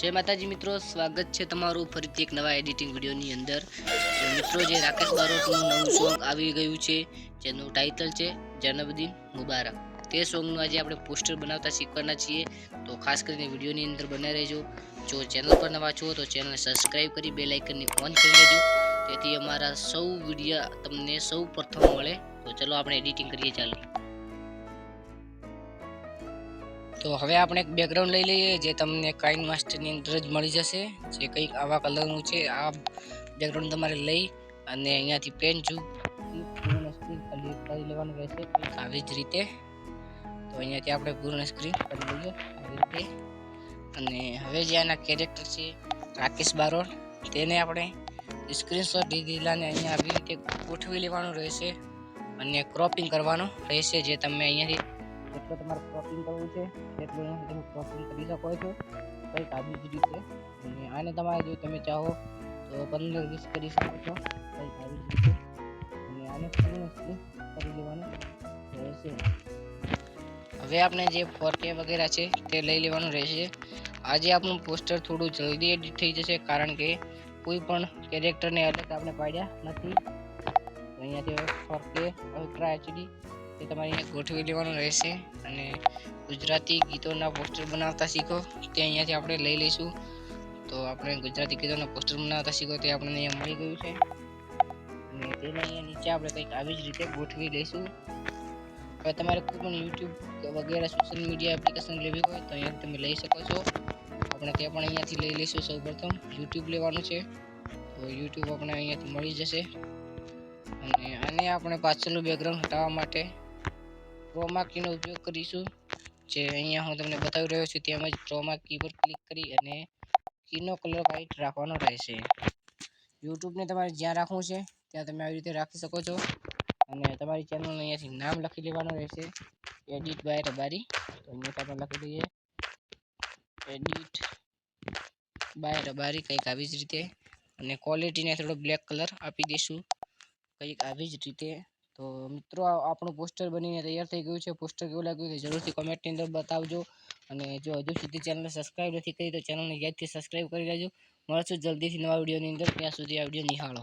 જય માતાજી મિત્રો, સ્વાગત છે તમારું ફરીથી એક નવા એડિટિંગ વિડીયોની અંદર। તો મિત્રો, જે રાકેશ બારોટનું નવું સોંગ આવી ગયું છે, જેનું ટાઇટલ છે જન્મદિન મુબારક। તે સોંગનું આજે આપણે પોસ્ટર બનાવતા શીખવાના છીએ, તો ખાસ કરીને વિડીયોની અંદર બને રહેજો। જો ચેનલ પર નવા છો તો ચેનલને સબસ્ક્રાઈબ કરી બેલ આઇકનને ઓન કરી લેજો, તેથી અમારા સૌ વિડીયો તમને સૌ પ્રથમ મળે। તો ચલો આપણે એડિટિંગ કરીએ, ચાલો। તો હવે આપણે એક બેકગ્રાઉન્ડ લઈ લઈએ, જે તમને કાઇન માસ્ટરની અંદર જ મળી જશે, જે કંઈક આવા કલરનું છે। આ બેકગ્રાઉન્ડ તમારે લઈ અને અહીંયાથી પેન કરી લેવાનું રહેશે, આવી જ રીતે। તો અહીંયાથી આપણે પૂર્ણ સ્ક્રીન કરી લઈએ આવી રીતે। અને હવે જે આના કેરેક્ટર છે રાકેશ બારોટ, તેને આપણે સ્ક્રીનશોટ લીધેલાને અહીંયા આવી રીતે ગોઠવી લેવાનું રહેશે અને ક્રોપિંગ કરવાનું રહેશે, જે તમે અહીંયાથી જેટલું તમારે ક્રોપિંગ કરવું છે એટલું તમે ક્રોપિંગ કરી શકો છો, કંઈક આવી જ રીતે। અને આને તમારે જો તમે ચાહો તો 15-20 કરી શકો છો, કંઈક આવી જ રીતે। અને આને પૂર્ણ સ્ક્રીન કરી લેવાનું રહેશે। હવે આપણે જે 4K વગેરે છે તે લઈ લેવાનું રહેશે। આજે આપણું પોસ્ટર થોડું જલ્દી એડિટ થઈ જશે, કારણ કે કોઈ પણ કેરેક્ટરને અલગ આપણે પાડ્યા નથી। અહીંયાથી 4K અલ્ટ્રા HD તે તમારે અહીંયા ગોઠવી લેવાનું રહેશે। અને ગુજરાતી ગીતોના પોસ્ટર બનાવતા શીખો તે અહીંયાથી આપણે લઈ લઈશું। તો આપણે ગુજરાતી ગીતોના પોસ્ટર બનાવતા શીખો તે આપણને અહીંયા મળી ગયું છે, અને તેને અહીંયા નીચે આપણે કંઈક આવી જ રીતે ગોઠવી લઈશું। હવે તમારે કોઈ પણ યુટ્યુબ વગેરે સોશિયલ મીડિયા એપ્લિકેશન લેવી હોય તો અહીંયા તમે લઈ શકો છો। આપણે તે પણ અહીંયાથી લઈ લઈશું। સૌપ્રથમ યુટ્યુબ લેવાનું છે, તો યુટ્યુબ આપણે અહીંયાથી મળી જશે। અને આને આપણે પાછળનું બેકગ્રાઉન્ડ હટાવવા માટે ક્રોમા કીનો ઉપયોગ કરીશું, જે અહીંયા હું તમને બતાવી રહ્યો છું તેમજ ક્રોમા કી પર ક્લિક કરી અને કીનો કલર વ્હાઇટ રાખવાનો રહેશે। યુટ્યુબને તમારે જ્યાં રાખવું છે ત્યાં તમે આવી રીતે રાખી શકો છો। અને તમારી ચેનલનું અહીંયાથી નામ લખી લેવાનું રહેશે, એડિટ બાય રબારી। તો અહીંયા આપણે લખી દઈએ એડિટ બાય રબારી, કંઈક આવી જ રીતે। અને ક્વોલિટીને થોડો બ્લેક કલર આપી દઈશું, કંઈક આવી જ રીતે। તો મિત્રો, આપણું પોસ્ટર બનીને તૈયાર થઈ ગયું છે। પોસ્ટર કેવું લાગ્યું તે જરૂરથી કોમેન્ટની અંદર બતાવજો। અને જો હજુ સુધી ચેનલને સબસ્ક્રાઈબ નથી કરી તો ચેનલને યાદથી સબસ્ક્રાઈબ કરી લેજો। મળશું જલ્દીથી નવા વિડીયોની અંદર, ત્યાં સુધી આ વિડીયો નિહાળો।